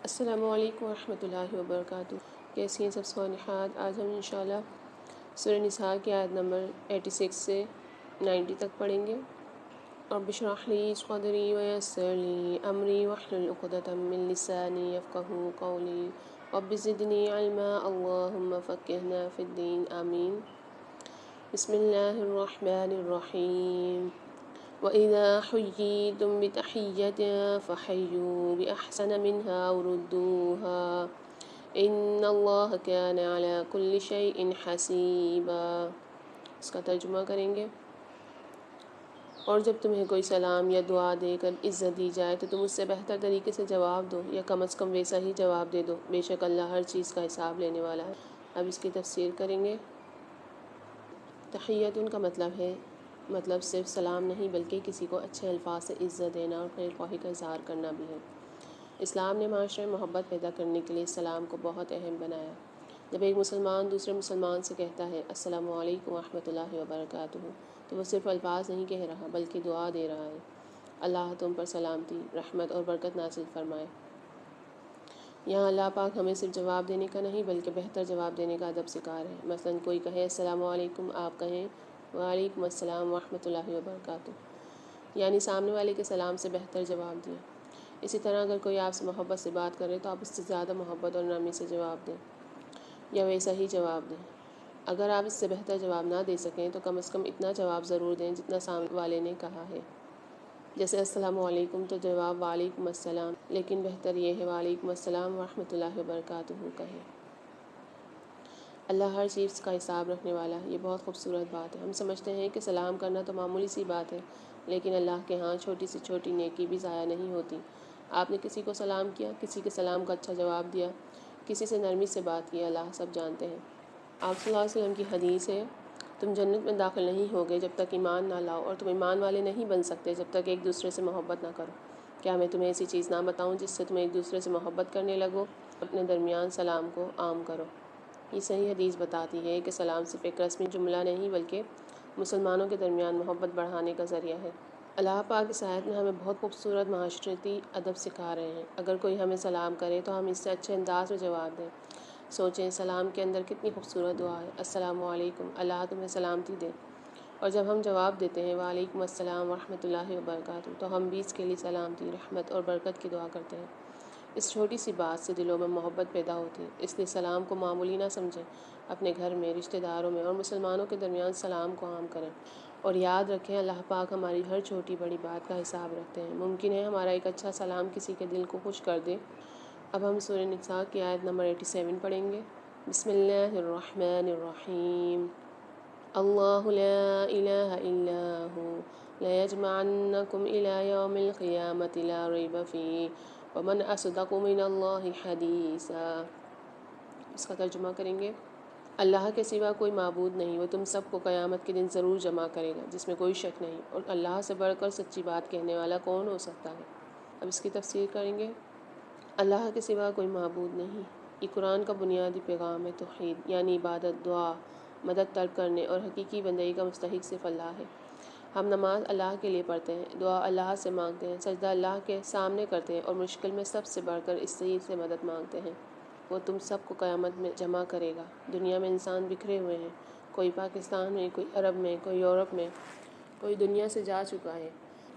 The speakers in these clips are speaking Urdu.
السلام علیکم ورحمۃ اللہ وبرکاتہ۔ کیسی ہیں سب صالحات؟ آج ہم انشاءاللہ سورہ نساء کی آیت نمبر 86 سے 90 تک پڑھیں گے۔ رب اشرح لی صدری ویسر لی امری واحلل عقدۃ من لسانی یفقہوا قولی رب زدنی علما اللہم فقہنا فی الدین آمین۔ بسم اللہ الرحمن الرحیم۔ وَإِذَا حُيِّيتُم بِتَحِيَّةٍ فَحَيُّوا بِأَحْسَنَ مِنْهَا أَوْ رُدُّوهَا إِنَّ اللَّهَ كَانَ عَلَى كُلِّ شَيْءٍ حَسِيبًا۔ اس کا ترجمہ کریں گے۔ اور جب تمہیں کوئی سلام یا دعا دے کر عزت دی جائے تو تم اس سے بہتر طریقے سے جواب دو یا کم از کم ویسا ہی جواب دے دو، بے شک اللہ ہر چیز کا حساب لینے والا ہے۔ اب اس کی تفسیر کریں گے۔ تحیتن کا مطلب صرف سلام نہیں بلکہ کسی کو اچھے الفاظ سے عزت دینا اور خیر خواہی کا اظہار کرنا بھی ہے۔ اسلام نے معاشرے میں محبت پیدا کرنے کے لیے سلام کو بہت اہم بنایا۔ جب ایک مسلمان دوسرے مسلمان سے کہتا ہے السلام علیکم ورحمۃ اللہ وبرکاتہ تو وہ صرف الفاظ نہیں کہہ رہا بلکہ دعا دے رہا ہے۔ اللہ تم پر سلامتی، رحمت اور برکت نازل فرمائے۔ یہاں اللہ پاک ہمیں صرف جواب دینے کا نہیں بلکہ بہتر جواب دینے کا ادب سکھا رہے ہیں۔ مثلا کوئی کہے السلام علیکم، آپ کہیں وعلیکم السلام ورحمۃ اللہ وبرکاتہ، یعنی سامنے والے کے سلام سے بہتر جواب دیں۔ اسی طرح اگر کوئی آپ سے محبت سے بات کرے تو آپ اس سے زیادہ محبت اور نرمی سے جواب دیں یا ویسا ہی جواب دیں۔ اگر آپ اس سے بہتر جواب نہ دے سکیں تو کم از کم اتنا جواب ضرور دیں جتنا سامنے والے نے کہا ہے۔ جیسے السلام علیکم تو جواب وعلیکم السلام، لیکن بہتر یہ ہے وعلیکم السلام ورحمۃ اللہ وبرکاتہ کہیں۔ اللہ ہر چیز کا حساب رکھنے والا ہے، یہ بہت خوبصورت بات ہے۔ ہم سمجھتے ہیں کہ سلام کرنا تو معمولی سی بات ہے، لیکن اللہ کے ہاں چھوٹی سے چھوٹی نیکی بھی ضائع نہیں ہوتی۔ آپ نے کسی کو سلام کیا، کسی کے سلام کا اچھا جواب دیا، کسی سے نرمی سے بات کی، اللہ سب جانتے ہیں۔ آپ صلی اللہ علیہ وسلم کی حدیث ہے، تم جنت میں داخل نہیں ہوگے جب تک ایمان نہ لاؤ، اور تم ایمان والے نہیں بن سکتے جب تک ایک دوسرے سے محبت نہ کرو۔ کیا میں تمہیں ایسی چیز نہ بتاؤں جس سے تم ایک دوسرے سے محبت کرنے لگو؟ اپنے درمیان سلام کو عام کرو۔ یہ صحیح حدیث بتاتی ہے کہ سلام صرف ایک رسمی جملہ نہیں بلکہ مسلمانوں کے درمیان محبت بڑھانے کا ذریعہ ہے۔ اللہ پاک اس آیت میں ہمیں بہت خوبصورت معاشرتی ادب سکھا رہے ہیں۔ اگر کوئی ہمیں سلام کرے تو ہم اس سے اچھے انداز میں جواب دیں۔ سوچیں سلام کے اندر کتنی خوبصورت دعا ہے، السلام علیکم، اللہ تمہیں سلامتی دے۔ اور جب ہم جواب دیتے ہیں وعلیکم السلام ورحمۃ اللہ وبرکاتہ تو ہم بھی اس کے لیے سلامتی، رحمت اور برکت کی دعا کرتے ہیں۔ اس چھوٹی سی بات سے دلوں میں محبت پیدا ہوتی ہے، اس لیے سلام کو معمولی نہ سمجھیں۔ اپنے گھر میں، رشتہ داروں میں اور مسلمانوں کے درمیان سلام کو عام کریں، اور یاد رکھیں اللہ پاک ہماری ہر چھوٹی بڑی بات کا حساب رکھتے ہیں۔ ممکن ہے ہمارا ایک اچھا سلام کسی کے دل کو خوش کر دے۔ اب ہم سورہ نساء کی آیت نمبر 87 پڑھیں گے۔ بسم اللہ الرحمن الرحیم۔ اللہ لا الہ الا ہو لیجمعنکم الی یوم القیامۃ لا ریب فیہ ومن اصدق من اللہ حدیثا۔ اس کا ترجمہ کریں گے۔ اللہ کے سوا کوئی معبود نہیں، وہ تم سب کو قیامت کے دن ضرور جمع کرے گا جس میں کوئی شک نہیں، اور اللہ سے بڑھ کر سچی بات کہنے والا کون ہو سکتا ہے۔ اب اس کی تفسیر کریں گے۔ اللہ کے سوا کوئی معبود نہیں، یہ قرآن کا بنیادی پیغام ہے۔ توحید یعنی عبادت، دعا، مدد طلب کرنے اور حقیقی بندگی کا مستحق صرف اللہ ہے۔ ہم نماز اللہ کے لیے پڑھتے ہیں، دعا اللہ سے مانگتے ہیں، سجدہ اللہ کے سامنے کرتے ہیں اور مشکل میں سب سے بڑھ کر اس سے مدد مانگتے ہیں۔ وہ تم سب کو قیامت میں جمع کرے گا۔ دنیا میں انسان بکھرے ہوئے ہیں، کوئی پاکستان میں، کوئی عرب میں، کوئی یورپ میں، کوئی دنیا سے جا چکا ہے،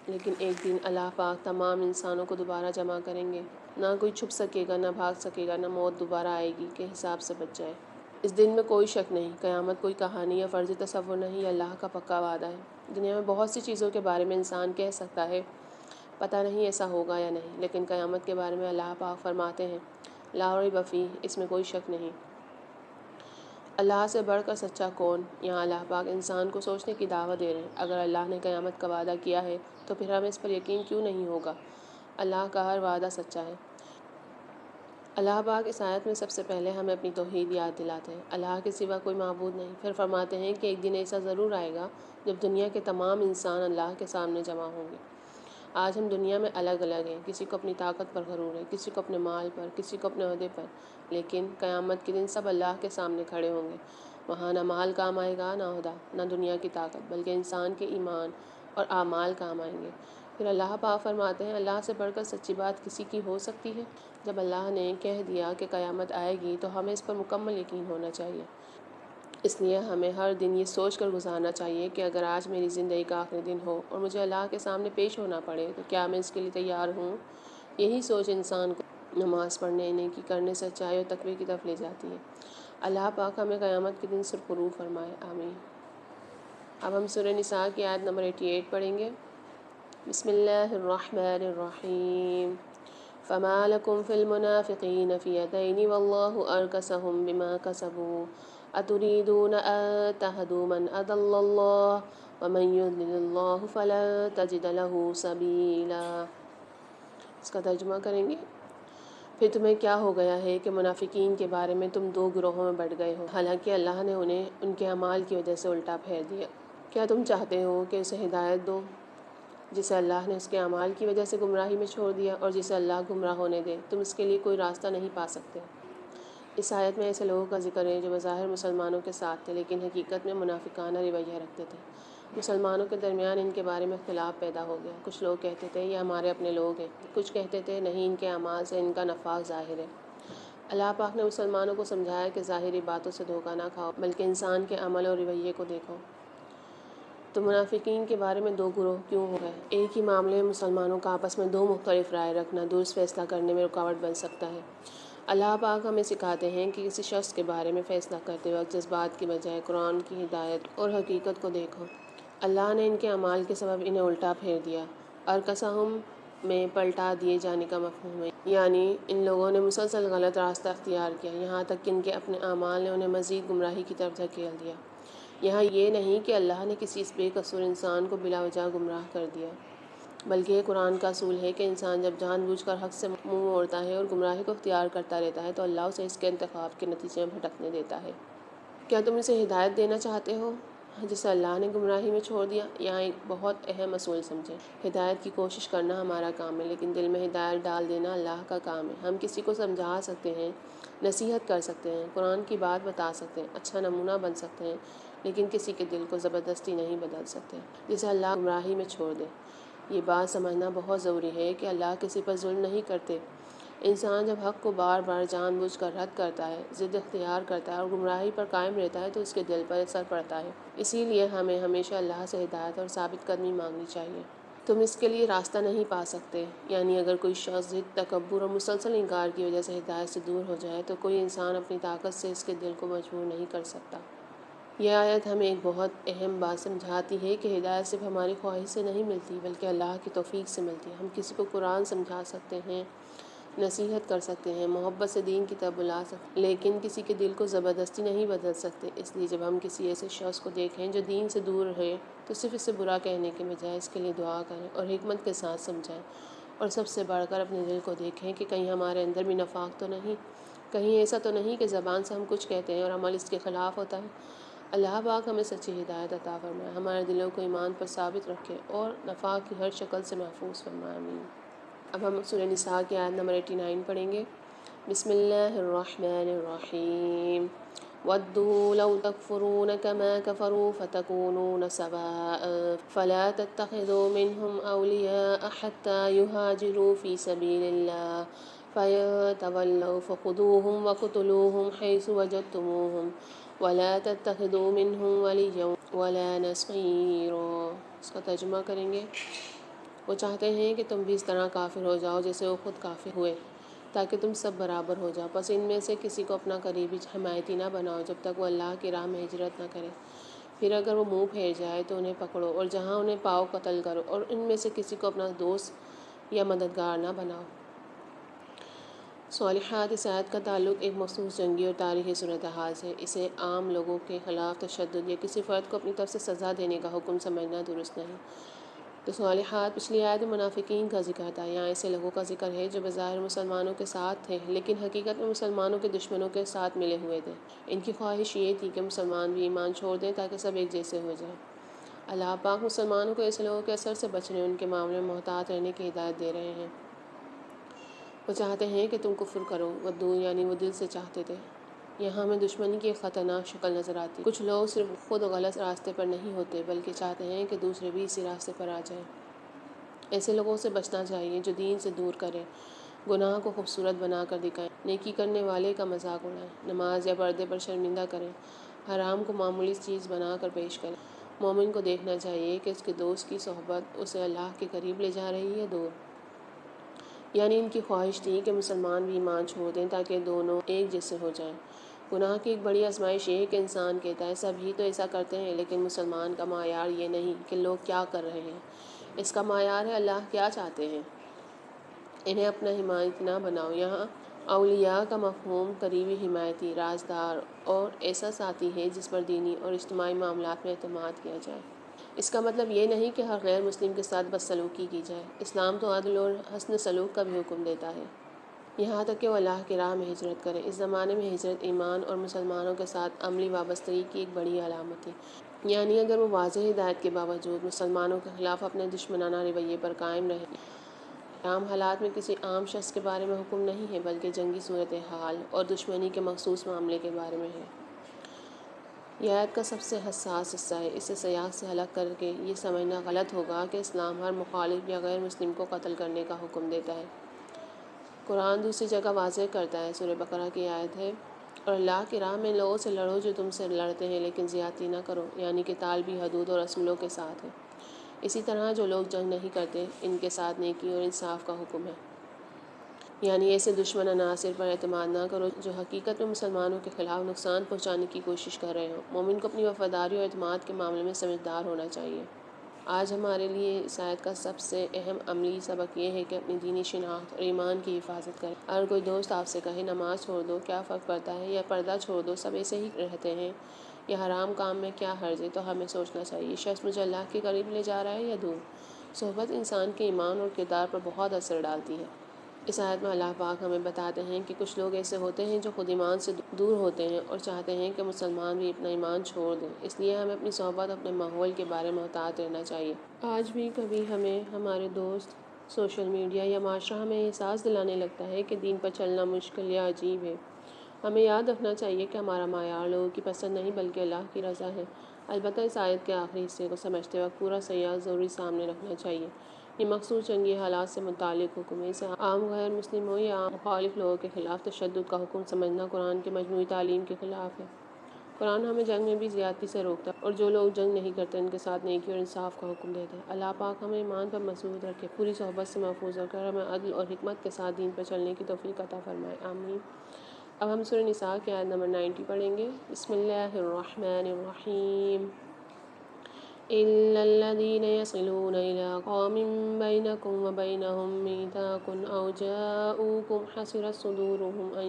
لیکن ایک دن اللہ پاک تمام انسانوں کو دوبارہ جمع کریں گے۔ نہ کوئی چھپ سکے گا، نہ بھاگ سکے گا، نہ موت دوبارہ آئے گی کہ حساب سے بچ جائے۔ اس دن میں کوئی شک نہیں، قیامت کوئی کہانی یا فرضی تصور نہیں، یہ اللہ کا پکا وعدہ ہے۔ دنیا میں بہت سی چیزوں کے بارے میں انسان کہہ سکتا ہے پتہ نہیں ایسا ہوگا یا نہیں، لیکن قیامت کے بارے میں اللہ پاک فرماتے ہیں لا ریب فیہ، اس میں کوئی شک نہیں۔ اللہ سے بڑھ کر سچا کون؟ یہاں اللہ پاک انسان کو سوچنے کی دعوت دے رہے ہیں۔ اگر اللہ نے قیامت کا وعدہ کیا ہے تو پھر ہمیں اس پر یقین کیوں نہیں ہوگا؟ اللہ کا ہر وعدہ سچا ہے۔ اللہ پاک اس آیت میں سب سے پہلے ہمیں اپنی توحید یاد دلاتے ہیں، اللہ کے سوا کوئی معبود نہیں۔ پھر فرماتے ہیں کہ ایک دن ایسا ضرور آئے گا جب دنیا کے تمام انسان اللہ کے سامنے جمع ہوں گے۔ آج ہم دنیا میں الگ الگ ہیں، کسی کو اپنی طاقت پر غرور ہے، کسی کو اپنے مال پر، کسی کو اپنے عہدے پر، لیکن قیامت کے دن سب اللہ کے سامنے کھڑے ہوں گے۔ وہاں نہ مال کام آئے گا، نہ عہدہ، نہ دنیا کی طاقت، بلکہ انسان کے ایمان اور اعمال کام آئیں گے۔ پھر اللہ پاک فرماتے ہیں اللہ سے بڑھ کر سچی بات کسی کی ہو سکتی ہے؟ جب اللہ نے کہہ دیا کہ قیامت آئے گی تو ہمیں اس پر مکمل یقین ہونا چاہیے۔ اس لیے ہمیں ہر دن یہ سوچ کر گزارنا چاہیے کہ اگر آج میری زندگی کا آخری دن ہو اور مجھے اللہ کے سامنے پیش ہونا پڑے تو کیا میں اس کے لیے تیار ہوں؟ یہی سوچ انسان کو نماز پڑھنے، نیکی کرنے، سچائی اور تقوی کی طرف لے جاتی ہے۔ اللہ پاک ہمیں قیامت کے دن سرخرو فرمائے، آمین۔ اب ہم سورہ نساء کی آیت نمبر 88 پڑھیں گے۔ بسم اللہ الرحمن الرحیم۔ فما لکم فی المنافقین فئتین واللہ ارکسہم بما کسبوا اتریدون ان تہدوا من اضل اللہ ومن یضلل اللہ فلن تجد لہ سبیلا۔ اس کا ترجمہ کریں گے۔ پھر تمہیں کیا ہو گیا ہے کہ منافقین کے بارے میں تم دو گروہوں میں بٹ گئے ہو، حالانکہ اللہ نے انہیں ان کے اعمال کی وجہ سے الٹا پھیر دیا۔ کیا تم چاہتے ہو کہ اسے ہدایت دو جسے اللہ نے اس کے اعمال کی وجہ سے گمراہی میں چھوڑ دیا، اور جسے اللہ گمراہ ہونے دے؟ تم اس کے لیے کوئی راستہ نہیں پا سکتے۔ اس آیت میں ایسے لوگوں کا ذکر ہے جو بظاہر مسلمانوں کے ساتھ تھے لیکن حقیقت میں منافقانہ رویہ رکھتے تھے۔ مسلمانوں کے درمیان ان کے بارے میں اختلاف پیدا ہو گیا۔ کچھ لوگ کہتے تھے یہ ہمارے اپنے لوگ ہیں، کچھ کہتے تھے نہیں، ان کے اعمال سے ان کا نفاق ظاہر ہے۔ اللہ پاک نے مسلمانوں کو سمجھایا کہ ظاہری باتوں سے دھوکہ نہ کھاؤ بلکہ انسان کے عمل اور رویے کو دیکھو۔ تو منافقین کے بارے میں دو گروہ کیوں ہو گئے؟ ایک ہی معاملے میں مسلمانوں کا آپس میں دو مختلف رائے رکھنا درست فیصلہ کرنے میں رکاوٹ بن سکتا ہے۔ اللہ پاک ہمیں سکھاتے ہیں کہ کسی شخص کے بارے میں فیصلہ کرتے وقت جذبات کی بجائے قرآن کی ہدایت اور حقیقت کو دیکھو۔ اللہ نے ان کے اعمال کے سبب انہیں الٹا پھیر دیا۔ ارکسہم میں پلٹا دیے جانے کا مفہوم ہے، یعنی ان لوگوں نے مسلسل غلط راستہ اختیار کیا یہاں تک کہ ان کے اپنے اعمال نے انہیں مزید گمراہی کی طرف دھکیل دیا۔ یہاں یہ نہیں کہ اللہ نے کسی اس بے قصور انسان کو بلا وجہ گمراہ کر دیا، بلکہ یہ قرآن کا اصول ہے کہ انسان جب جان بوجھ کر حق سے منہ موڑتا ہے اور گمراہی کو اختیار کرتا رہتا ہے تو اللہ اسے اس کے انتخاب کے نتیجے میں بھٹکنے دیتا ہے۔ کیا تم اسے ہدایت دینا چاہتے ہو جسے اللہ نے گمراہی میں چھوڑ دیا؟ یہاں ایک بہت اہم اصول سمجھیں۔ ہدایت کی کوشش کرنا ہمارا کام ہے لیکن دل میں ہدایت ڈال دینا اللہ کا کام ہے۔ ہم کسی کو سمجھا سکتے ہیں، نصیحت کر سکتے ہیں، قرآن کی بات بتا سکتے ہیں، اچھا نمونہ بن سکتے ہیں، لیکن کسی کے دل کو زبردستی نہیں بدل سکتے جسے اللہ گمراہی میں چھوڑ دے۔ یہ بات سمجھنا بہت ضروری ہے کہ اللہ کسی پر ظلم نہیں کرتے۔ انسان جب حق کو بار بار جان بوجھ کر رد کرتا ہے، ضد اختیار کرتا ہے اور گمراہی پر قائم رہتا ہے تو اس کے دل پر اثر پڑتا ہے۔ اسی لیے ہمیں ہمیشہ اللہ سے ہدایت اور ثابت قدمی مانگنی چاہیے۔ تم اس کے لیے راستہ نہیں پا سکتے، یعنی اگر کوئی شخص ضد، تکبر اور مسلسل انکار کی وجہ سے ہدایت سے دور ہو جائے تو کوئی انسان اپنی طاقت سے اس کے دل کو مجبور نہیں کر سکتا۔ یہ آیت ہمیں ایک بہت اہم بات سمجھاتی ہے کہ ہدایت صرف ہماری خواہش سے نہیں ملتی بلکہ اللہ کی توفیق سے ملتی ہے۔ ہم کسی کو قرآن سمجھا سکتے ہیں، نصیحت کر سکتے ہیں، محبت سے دین کی طرف بلا سکتے ہیں، لیکن کسی کے دل کو زبردستی نہیں بدل سکتے۔ اس لیے جب ہم کسی ایسے شخص کو دیکھیں جو دین سے دور ہے تو صرف اسے برا کہنے کے بجائے اس کے لیے دعا کریں اور حکمت کے ساتھ سمجھائیں، اور سب سے بڑھ کر اپنے دل کو دیکھیں کہ کہیں ہمارے اندر بھی نفاق تو نہیں، کہیں ایسا تو نہیں کہ زبان سے ہم کچھ کہتے ہیں اور عمل اس کے خلاف ہوتا ہے۔ اللہ پاک ہمیں سچی ہدایت عطا فرمائے، ہمارے دلوں کو ایمان پر ثابت رکھے اور نفاق کی ہر شکل سے محفوظ فرمائے، آمین۔ اب ہم سورہ نساء کی آیت نمبر 89 پڑھیں گے۔ بسم اللہ الرحمن الرحیم۔ وَدُّوا لَوْ تَكْفُرُونَ كَمَا كَفَرُوا فَتَكُونُونَ سَوَاءً فَلَا تَتَّخِذُوا مِنْهُمْ أَوْلِيَاءَ حَتَّى يُهَاجِرُوا فِي سَبِيلِ اللَّهِ فَإِن تَوَلَّوْا فَخُذُوهُمْ وَاقْتُلُوهُمْ حَيْثُ وَجَدتُّمُوهُمْ وَلَا تَتَّخِذُوا مِنْهُمْ وَلِيًّا وَلَا نَصِيرًا۔ اس کا ترجمہ کریں گے۔ وہ چاہتے ہیں کہ تم بھی اس طرح کافر ہو جاؤ جیسے وہ خود کافر ہوئے، تاکہ تم سب برابر ہو جاؤ۔ پس ان میں سے کسی کو اپنا قریبی حمایتی نہ بناؤ جب تک وہ اللہ کی راہ میں ہجرت نہ کرے، پھر اگر وہ منہ پھیر جائے تو انہیں پکڑو اور جہاں انہیں پاؤ قتل کرو، اور ان میں سے کسی کو اپنا دوست یا مددگار نہ بناؤ۔ صالحات اس آیت کا تعلق ایک مخصوص جنگی اور تاریخی صورتحال سے۔ اسے عام لوگوں کے خلاف تشدد یا کسی فرد کو اپنی طرف سے سزا دینے کا حکم سمجھنا درست نہیں۔ تو صالحات پچھلی آیت میں منافقین کا ذکر تھا، یہاں ایسے لوگوں کا ذکر ہے جو بظاہر مسلمانوں کے ساتھ تھے لیکن حقیقت میں مسلمانوں کے دشمنوں کے ساتھ ملے ہوئے تھے۔ ان کی خواہش یہ تھی کہ مسلمان بھی ایمان چھوڑ دیں تاکہ سب ایک جیسے ہو جائیں۔ اللہ پاک مسلمانوں کو ایسے لوگوں کے اثر سے بچنے، ان کے معاملے میں محتاط رہنے کی ہدایت دے رہے ہیں۔ وہ چاہتے ہیں کہ تم کفر کرو، ودو یعنی وہ دل سے چاہتے تھے۔ یہاں ہمیں دشمنی کی ایک خطرناک شکل نظر آتی ہے۔ کچھ لوگ صرف خود غلط راستے پر نہیں ہوتے بلکہ چاہتے ہیں کہ دوسرے بھی اسی راستے پر آ جائیں۔ ایسے لوگوں سے بچنا چاہیے جو دین سے دور کریں، گناہ کو خوبصورت بنا کر دکھائیں، نیکی کرنے والے کا مذاق اڑائیں، نماز یا پردے پر شرمندہ کریں، حرام کو معمولی چیز بنا کر پیش کریں۔ مومن کو دیکھنا چاہیے کہ اس کے دوست کی صحبت اسے اللہ کے قریب لے جا رہی ہے دور۔ یعنی ان کی خواہش تھی کہ مسلمان بھی ایمان چھوڑ دیں تاکہ دونوں ایک جیسے ہو جائیں۔ گناہ کی ایک بڑی آزمائش یہ ہے کہ انسان کہتا ہے سبھی تو ایسا کرتے ہیں، لیکن مسلمان کا معیار یہ نہیں کہ لوگ کیا کر رہے ہیں، اس کا معیار ہے اللہ کیا چاہتے ہیں۔ انہیں اپنا حمایتی نہ بناؤ۔ یہاں اولیاء کا مفہوم قریبی، حمایتی، رازدار اور ایسا ساتھی ہے جس پر دینی اور اجتماعی معاملات میں اعتماد کیا جائے۔ اس کا مطلب یہ نہیں کہ ہر غیر مسلم کے ساتھ بدسلوکی کی جائے۔ اسلام تو عدل اور حسن سلوک کا بھی حکم دیتا ہے، یہاں تک کہ وہ اللہ کی راہ میں ہجرت کرے۔ اس زمانے میں ہجرت ایمان اور مسلمانوں کے ساتھ عملی وابستگی کی ایک بڑی علامت ہے۔ یعنی اگر وہ واضح ہدایت کے باوجود مسلمانوں کے خلاف اپنے دشمنانہ رویے پر قائم رہے۔ عام حالات میں کسی عام شخص کے بارے میں حکم نہیں ہے، بلکہ جنگی صورتحال اور دشمنی کے مخصوص معاملے کے بارے میں ہے۔ یہ آیت کا سب سے حساس حصہ ہے۔ اسے سیاق سے الگ کر کے یہ سمجھنا غلط ہوگا کہ اسلام ہر مخالف یا غیر مسلم کو قتل کرنے کا حکم دیتا ہے۔ قرآن دوسری جگہ واضح کرتا ہے، سورہ بقرہ کی آیت ہے، اور اللہ کی راہ میں لوگوں سے لڑو جو تم سے لڑتے ہیں، لیکن زیادتی نہ کرو، یعنی قتال بھی حدود اور اصولوں کے ساتھ ہے۔ اسی طرح جو لوگ جنگ نہیں کرتے، ان کے ساتھ نیکی اور انصاف کا حکم ہے۔ یعنی ایسے دشمن عناصر پر اعتماد نہ کرو جو حقیقت میں مسلمانوں کے خلاف نقصان پہنچانے کی کوشش کر رہے ہوں۔ مومن کو اپنی وفاداری اور اعتماد کے معاملے میں سمجھدار ہونا چاہیے۔ آج ہمارے لیے اس آیت کا سب سے اہم عملی سبق یہ ہے کہ اپنی دینی شناخت اور ایمان کی حفاظت کریں۔ اگر کوئی دوست آپ سے کہے نماز چھوڑ دو، کیا فرق پڑتا ہے، یا پردہ چھوڑ دو، سب ایسے ہی رہتے ہیں، یا حرام کام میں کیا حرج ہے، تو ہمیں سوچنا چاہیے شخص مجھے اللہ کے قریب لے جا رہا ہے یا دور۔ صحبت انسان کے ایمان اور کردار پر بہت اثر ڈالتی ہے۔ اس آیت میں اللہ پاک ہمیں بتاتے ہیں کہ کچھ لوگ ایسے ہوتے ہیں جو خود ایمان سے دور ہوتے ہیں اور چاہتے ہیں کہ مسلمان بھی اپنا ایمان چھوڑ دیں، اس لیے ہمیں اپنی صحبت، اپنے ماحول کے بارے میں محتاط رہنا چاہیے۔ آج بھی کبھی ہمیں ہمارے دوست، سوشل میڈیا یا معاشرہ ہمیں احساس دلانے لگتا ہے کہ دین پر چلنا مشکل یا عجیب ہے۔ ہمیں یاد رکھنا چاہیے کہ ہمارا معیار لوگوں کی پسند نہیں بلکہ اللہ کی رضا ہے۔ البتہ اس آیت کے آخری حصے کو سمجھتے وقت پورا سیاق ضروری سامنے رکھنا چاہیے۔ یہ مخصوص جنگی حالات سے متعلق حکم ہے۔ اسے عام غیر مسلموں یا عام مخالف لوگوں کے خلاف تشدد کا حکم سمجھنا قرآن کی مجموعی تعلیم کے خلاف ہے۔ قرآن ہمیں جنگ میں بھی زیادتی سے روکتا ہے، اور جو لوگ جنگ نہیں کرتے ان کے ساتھ نیکی اور انصاف کا حکم دیتا ہے۔ اللہ پاک ہمیں ایمان پر مضبوط رکھے، پوری صحبت سے محفوظ رکھے، اور ہمیں عدل اور حکمت کے ساتھ دین پر چلنے کی توفیق عطا فرمائے، آمین۔ اب ہم سورہ نساء کی آیت نمبر 90 پڑھیں گے۔ بسم اللہ الرحمن الرحیم۔ إلا الذين يصلون إلى قوم بينكم وبينهم ميثاق أو جاءوكم حصرت صدورهم أن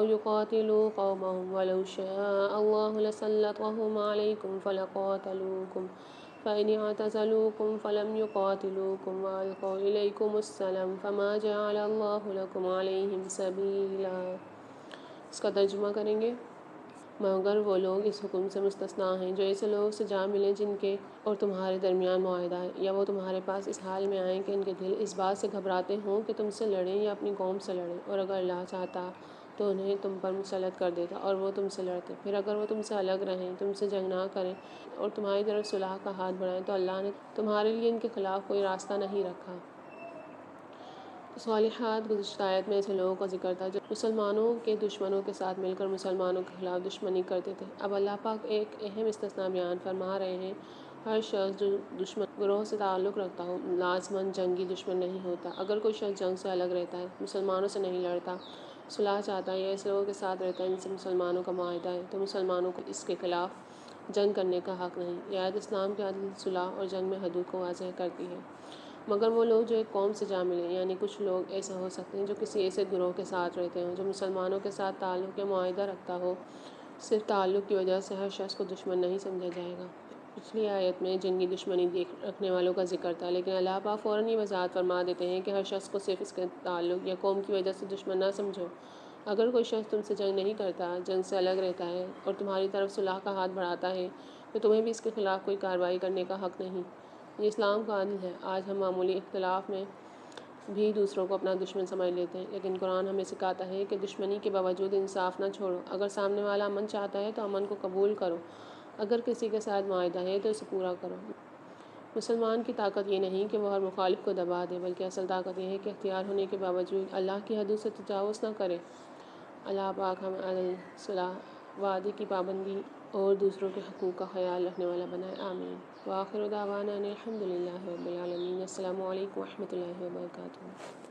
يقاتلوا قومهم ولو شاء الله لسلطهم عليكم فلقاتلوكم فإن اعتزلوكم فلم يقاتلوكم وألقوا إليكم السلم فما جعل الله لكم عليهم سبيلا۔ اس کا ترجمہ کریں گے۔ مگر وہ لوگ اس حکم سے مستثنیٰ ہیں جو ایسے لوگوں سے جا ملیں جن کے اور تمہارے درمیان معاہدہ ہے، یا وہ تمہارے پاس اس حال میں آئیں کہ ان کے دل اس بات سے گھبراتے ہوں کہ تم سے لڑیں یا اپنی قوم سے لڑیں، اور اگر اللہ چاہتا تو انہیں تم پر مسلط کر دیتا اور وہ تم سے لڑتے۔ پھر اگر وہ تم سے الگ رہیں، تم سے جنگ نہ کریں اور تمہاری طرف صلح کا ہاتھ بڑھائیں تو اللہ نے تمہارے لیے ان کے خلاف کوئی راستہ نہیں رکھا۔ صالحات گزشتہ آیت میں ایسے لوگوں کا ذکر تھا جو مسلمانوں کے دشمنوں کے ساتھ مل کر مسلمانوں کے خلاف دشمنی کرتے تھے۔ اب اللہ پاک ایک اہم استثناء بیان فرما رہے ہیں۔ ہر شخص جو دشمن گروہ سے تعلق رکھتا ہو لازماً جنگی دشمن نہیں ہوتا۔ اگر کوئی شخص جنگ سے الگ رہتا ہے، مسلمانوں سے نہیں لڑتا، صلح چاہتا ہے یا ایسے لوگوں کے ساتھ رہتا ہے جن سے مسلمانوں کا معاہدہ ہے، تو مسلمانوں کو اس کے خلاف جنگ کرنے کا حق نہیں۔ یہ آیت اسلام کے عدل، صلح اور جنگ میں حدود کو واضح کرتی ہے۔ مگر وہ لوگ جو ایک قوم سے جا ملیں، یعنی کچھ لوگ ایسے ہو سکتے ہیں جو کسی ایسے گروہ کے ساتھ رہتے ہوں جو مسلمانوں کے ساتھ تعلق یا معاہدہ رکھتا ہو، صرف تعلق کی وجہ سے ہر شخص کو دشمن نہیں سمجھا جائے گا۔ پچھلی آیت میں جنگی دشمنی رکھنے والوں کا ذکر تھا، لیکن اللہ پاک فوراً یہ وضاحت فرما دیتے ہیں کہ ہر شخص کو صرف اس کے تعلق یا قوم کی وجہ سے دشمن نہ سمجھو۔ اگر کوئی شخص تم سے جنگ نہیں کرتا، جنگ سے الگ رہتا ہے اور تمہاری طرف صلح کا ہاتھ بڑھاتا ہے، تو تمہیں بھی اس کے خلاف کوئی کارروائی کرنے کا حق نہیں۔ یہ اسلام کا عدل ہے۔ آج ہم معمولی اختلاف میں بھی دوسروں کو اپنا دشمن سمجھ لیتے ہیں، لیکن قرآن ہمیں سکھاتا ہے کہ دشمنی کے باوجود انصاف نہ چھوڑو۔ اگر سامنے والا امن چاہتا ہے تو امن کو قبول کرو، اگر کسی کے ساتھ معاہدہ ہے تو اسے پورا کرو۔ مسلمان کی طاقت یہ نہیں کہ وہ ہر مخالف کو دبا دے، بلکہ اصل طاقت یہ ہے کہ اختیار ہونے کے باوجود اللہ کی حدود سے تجاوز نہ کرے۔ اللہ پاک ہمیں الصلاح، وعدے کی پابندی اور دوسروں کے حقوق کا خیال رکھنے والا بنائے، آمین۔ وآخر دعوانا ان الحمد للہ رب العالمین۔ السلام علیکم ورحمۃ اللہ وبرکاتہ۔